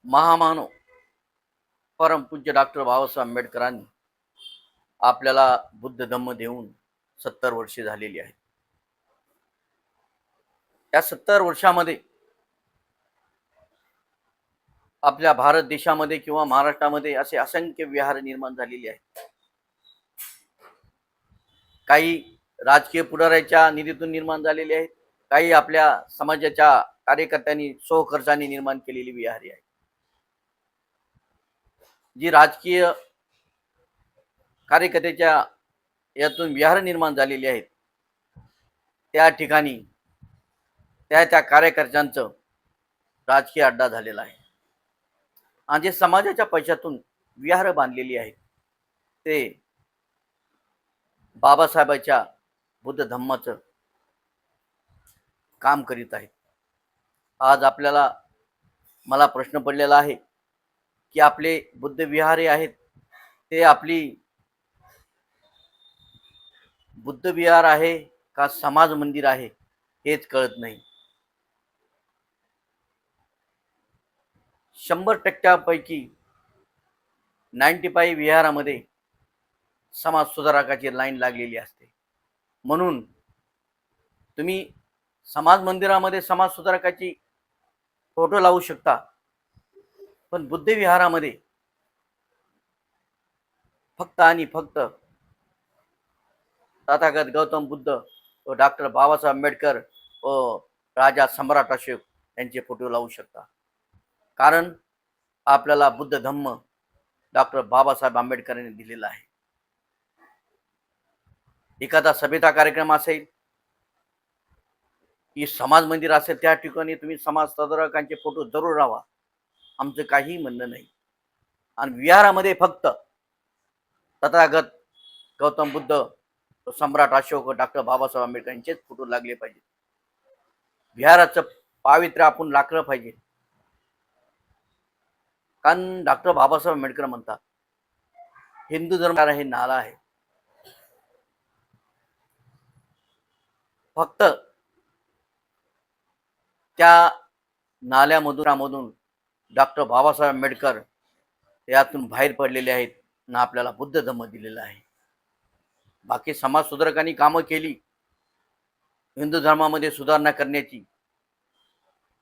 महामानव परमपूज्य डॉक्टर बाबासाहेब आंबेडकरांनी आपल्याला बुद्ध धम्म देऊन 70 वर्षे झालेली आहेत. या 70 वर्षामध्ये आपल्या भारत देशामध्ये किंवा महाराष्ट्रामध्ये असे असंख्य विहार निर्माण झालेले आहेत. काही राजकीय पुढाऱ्याच्या निधीतून निर्माण झालेले आहेत, काही आपल्या समाजाच्या कार्यकर्त्यांनी स्वखर्चाने निर्माण केलेली विहारे आहेत. जी राजकीय कार्यकर्त्याच्या यातून विहार निर्माण झालेली आहेत, त्या ठिकाणी त्या कार्यकर्त्यांचं राजकीय अड्डा झालेला आहे. आणि जे समाजाच्या पैशातून विहार बांधलेली आहेत ते बाबासाहेबांच्या बुद्ध धम्माचं काम करीत आहेत. आज मला प्रश्न पडलेला आहे की आपले बुद्ध विहारे आहेत ते आपली बुद्ध विहार आहे का समाज मंदिर आहे हेच कळत नाही. 100%पैकी 95 विहारामध्ये समाज सुधारकाची लाईन लागलेली असते. म्हणून तुम्ही समाज मंदिरामध्ये समाज सुधारकाची फोटो लावू शकता, पण बुद्ध विहारामध्ये फक्त आणि फक्त तथागत गौतम बुद्ध व डॉक्टर बाबासाहेब आंबेडकर व राजा सम्राट अशोक यांचे फोटो लावू शकता. कारण आपल्याला बुद्ध धम्म डॉक्टर बाबासाहेब आंबेडकरांनी दिलेला आहे. एखादा सभेचा कार्यक्रम असेल की समाज मंदिर असेल, त्या ठिकाणी तुम्ही समाज सुधारकांचे फोटो जरूर लावा, आमचं काही म्हणणं नाही. आणि विहारामध्ये फक्त तथागत गौतम बुद्ध, सम्राट अशोक, डॉक्टर बाबासाहेब आंबेडकर यांचेच फोटो लागले पाहिजे. विहाराचं पावित्र्य आपण राखलं पाहिजे. कारण डॉक्टर बाबासाहेब आंबेडकर म्हणतात हिंदू धर्म हे नाला आहे. फक्त त्या नाल्यामधून डॉक्टर बाबासाहेब आंबेडकर यातून बाहेर पडलेले आहेत ना आपल्याला बुद्ध धम्म दिलेला आहे. बाकी समाज सुधारकांनी कामं केली हिंदू धर्मामध्ये सुधारणा करण्याची,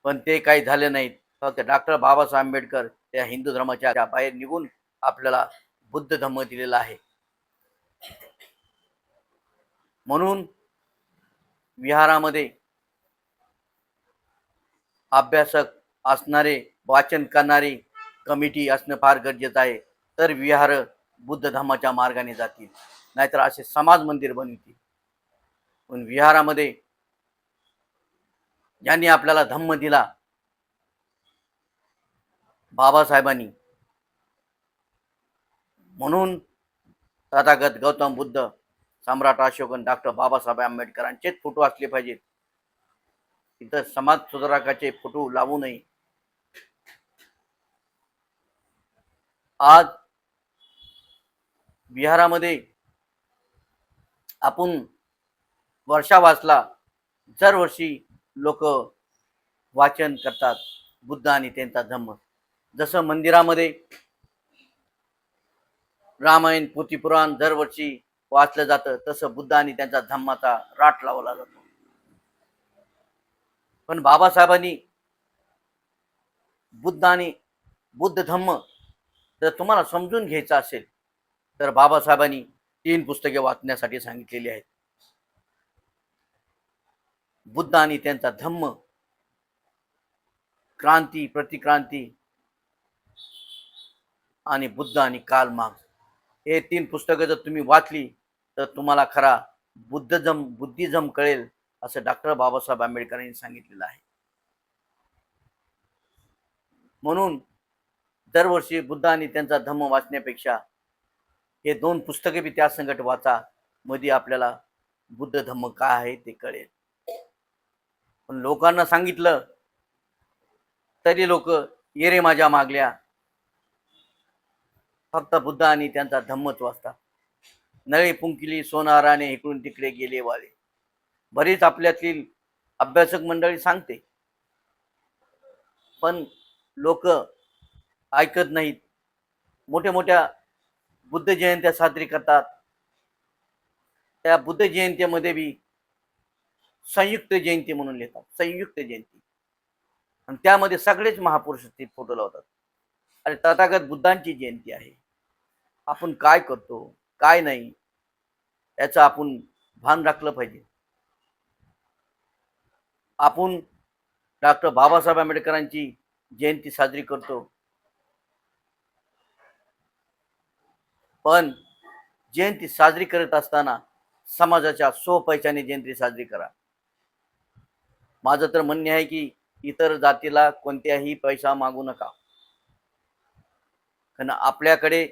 पण ते काही झाले नाहीत. फक्त डॉक्टर बाबासाहेब आंबेडकर त्या हिंदू धर्माच्या बाहेर निघून आपल्याला बुद्ध धम्म दिलेला आहे. म्हणून विहारामध्ये अभ्यासक असणारे, वाचन करणारी कमिटी असणं फार गरजेचं आहे. तर विहार बुद्ध धम्माच्या मार्गाने जातील, नाहीतर असे समाज मंदिर बनतील. पण विहारामध्ये ज्यांनी आपल्याला धम्म दिला बाबासाहेबांनी, म्हणून तथागत गौतम बुद्ध, सम्राट अशोक आणि डॉक्टर बाबासाहेब आंबेडकरांचेच फोटो असले पाहिजेत. इतर समाज सुधारकाचे फोटो लावू नये. आज बिहारामध्ये आपण वर्षा वाचला, दरवर्षी लोक वाचन करतात बुद्ध आणि त्यांचा धम्म. जसं मंदिरामध्ये रामायण पोथीपुराण दरवर्षी वाचलं जातं, तसं बुद्ध आणि त्यांचा धम्माचा राट लावला जातो. पण बाबासाहेबांनी बुद्ध आणि बुद्ध धम्म जर तुम्हाला समजून घ्यायचं असेल तर बाबासाहेबांनी 3 पुस्तके वाचण्यासाठी सांगितलेली आहेत. बुद्ध आणि त्यांचा धम्म, क्रांती प्रतिक्रांती आणि बुद्ध आणि कार्ल मार्क्स, हे 3 पुस्तकं जर तुम्ही वाचली तर तुम्हाला खरा बुद्धिझम कळेल, असं डॉक्टर बाबासाहेब आंबेडकरांनी सांगितलेलं आहे. म्हणून दरवर्षी बुद्ध आणि त्यांचा धम्म वाचण्यापेक्षा हे 2 पुस्तके बी त्या संकट वाचा, मध्ये आपल्याला बुद्ध धम्म काय आहे ते कळेल. पण लोकांना सांगितलं तरी लोक येरे माझ्या मागल्या, फक्त बुद्ध आणि त्यांचा धम्मच वाचतात. नळी पुंकिली सोनाराने इकडून तिकडे गेले वाले, बरीच आपल्यातील अभ्यासक मंडळी सांगते. पण लोक ऐकत नाहीत. मोठ्या मोठ्या बुद्ध जयंत्या साजरी करतात. त्या बुद्ध जयंतीमध्ये बी संयुक्त जयंती म्हणून लिहितात, संयुक्त जयंती. आणि त्यामध्ये सगळेच महापुरुष ते फोटो लावतात. अरे तथागत बुद्धांची जयंती आहे. आपण काय करतो, काय नाही याचं आपण भान राखलं पाहिजे. आपण डॉक्टर बाबासाहेब आंबेडकरांची जयंती साजरी करतो, पण जयंती साजरी करत असताना समाजाच्या स्वपैशाने जयंती साजरी करा. माझं तर म्हणणे आहे की इतर जातीला कोणत्याही पैसा मागू नका, कारण आपल्याकडे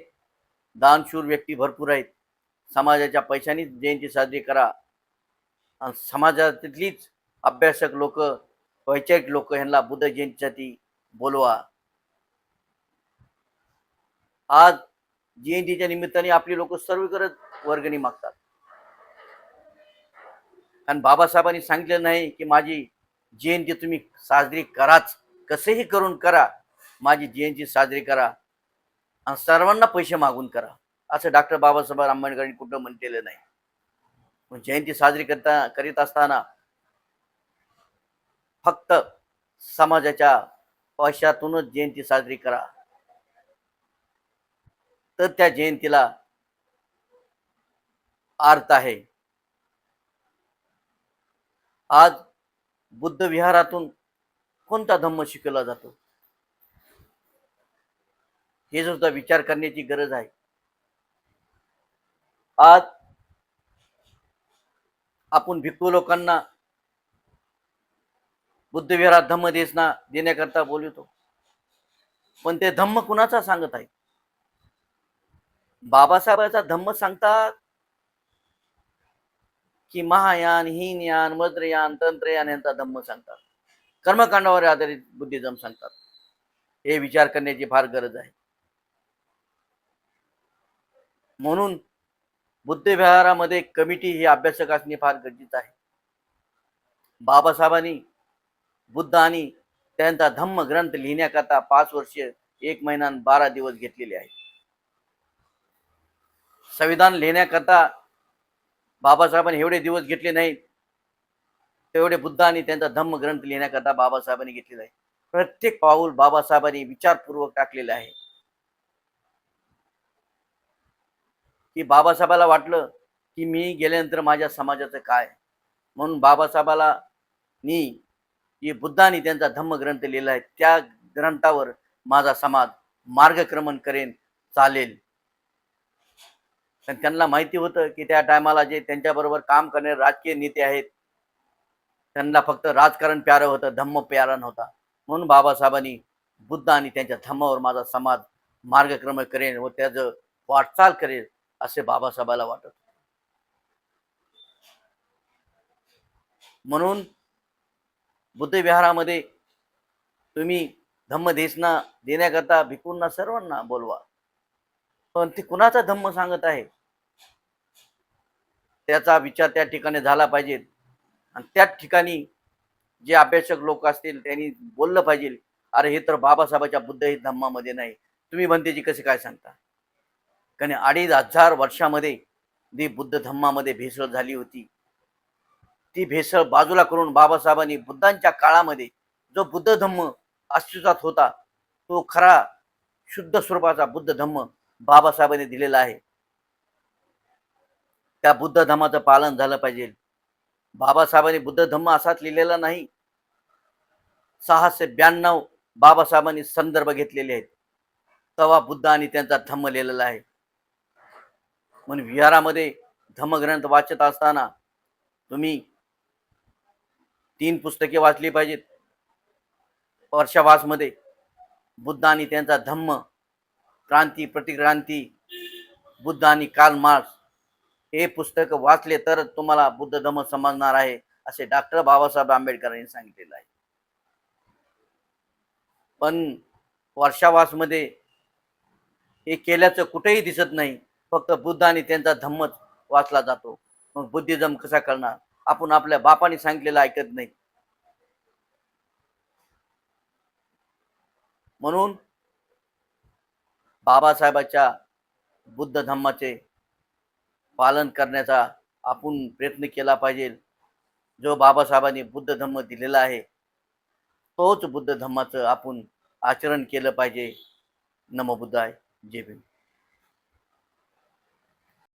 दानशूर व्यक्ती भरपूर आहेत. समाजाच्या पैशानेच जयंती साजरी करा आणि समाजातलीच अभ्यासक लोक, वैचारिक लोक ह्यांना बुद्ध जयंतीसाठी बोलवा. आज जयंतीच्या निमित्ताने आपली लोक सर्वीकडे वर्गणी मागतात, कारण बाबासाहेबांनी सांगितलं नाही की माझी जयंती तुम्ही साजरी कराच, कसेही करून करा, माझी जयंती साजरी करा आणि सर्वांना पैसे मागून करा, असं डॉक्टर बाबासाहेब आंबेडकरांनी कुठं म्हटलेलं नाही. जयंती साजरी करीत असताना फक्त समाजाच्या पैशातूनच जयंती साजरी करा, तर त्या जयंतीला अर्थ आहे. आज बुद्ध विहारातून कोणता धम्म शिकवला जातो हे सुद्धा विचार करण्याची गरज आहे. आज आपण भिक्खू लोकांना बुद्ध विहारात धम्म देण्याकरता बोलवतो, पण ते धम्म कुणाचा सांगत आहे? बाबासाहेबांचा धम्म सांगतात की महायान, हीनयान, वज्रयान, तंत्रयान यांचा धम्म सांगतात? कर्मकांडावर आधारित बुद्धिझम सांगतात? हे विचार करण्याची फार गरज आहे. म्हणून बुद्ध विहारामध्ये कमिटी ही अभ्यासक असणे फार गरजेचं आहे. बाबासाहेबांनी बुद्ध आणि त्यांचा धम्म ग्रंथ लिहिण्याकरता 5 वर्ष 1 महिना आणि 12 दिवस घेतलेले आहेत. संविधान लिहिण्याकरता बाबासाहेबांनी एवढे दिवस घेतले नाहीत, तेवढे बुद्ध आणि त्यांचा धम्म ग्रंथ लिहिण्याकरता बाबासाहेबांनी घेतलेला आहे. प्रत्येक पाऊल बाबासाहेबांनी विचारपूर्वक टाकलेलं आहे. की बाबासाहेबाला वाटलं की मी गेल्यानंतर माझ्या समाजाचं काय, म्हणून बाबासाहेबाला जे बुद्धांनी त्यांचा धम्मग्रंथ लिहिला आहे त्या ग्रंथावर माझा समाज मार्गक्रमण करेन, चालेल. पण त्यांना माहिती होतं की त्या टायमाला जे त्यांच्याबरोबर काम करणारे राजकीय नेते आहेत त्यांना फक्त राजकारण प्यारं होतं, धम्म प्यारा नव्हता. म्हणून बाबासाहेबांनी बुद्ध आणि त्यांच्या धम्मावर माझा समाज मार्गक्रमण करेन व त्याचं वाटचाल करेल असे बाबासाहेबाला वाटत. म्हणून बुद्ध विहारामध्ये तुम्ही धम्म देण्याकरता भिक्खूंना सर्वांना बोलवा, पण ते कुणाचा धम्म सांगत आहे त्याचा विचार त्या ठिकाणी झाला पाहिजे. आणि त्याच ठिकाणी जे अभ्यासक लोक असतील त्यांनी बोललं पाहिजे, अरे हे तर बाबासाहेबांच्या बुद्ध ही धम्मामध्ये नाही, तुम्ही भंतेजी कसे काय सांगता? कारण 2500 वर्षामध्ये जी बुद्ध धम्मामध्ये भेसळ झाली होती, ती भेसळ बाजूला करून बाबासाहेबांनी बुद्धांच्या काळामध्ये जो बुद्ध धम्म अस्तित्वात होता तो खरा शुद्ध स्वरूपाचा बुद्ध धम्म बाबासाहेबांनी दिलेला आहे. त्या बुद्ध धम्माचं पालन झालं पाहिजे. बाबासाहेबांनी बुद्ध धम्म असाच लिहिलेला नाही, 692 बाबासाहेबांनी संदर्भ घेतलेले आहेत, तेव्हा बुद्ध आणि त्यांचा धम्म लिहिलेला आहे. म्हणून विहारामध्ये धम्मग्रंथ वाचत असताना तुम्ही 3 पुस्तके वाचली पाहिजेत. वर्षावासमध्ये बुद्ध आणि त्यांचा धम्म, क्रांती प्रतिक्रांती, बुद्ध आणि कार्ल मार्क्स हे पुस्तक वाचले तर तुम्हाला बुद्ध धम्म समजणार आहे, असे डॉक्टर बाबासाहेब आंबेडकरांनी सांगितलेलं आहे. पण वर्षावासमध्ये हे केल्याचं कुठेही दिसत नाही, फक्त बुद्ध आणि त्यांचा धम्मच वाचला जातो. मग बुद्धिझम कसा करणार? आपण आपल्या बापाने सांगितलेलं ऐकत नाही. म्हणून बाबासाहेबाच्या बुद्ध धम्माचे पालन करण्याचा आपण प्रयत्न केला पाहिजे. जो बाबासाहेबांनी बुद्ध धम्म दिलेला आहे तोच बुद्ध धम्माचं आपण आचरण केलं पाहिजे. नमो बुद्धाय. जय भीम.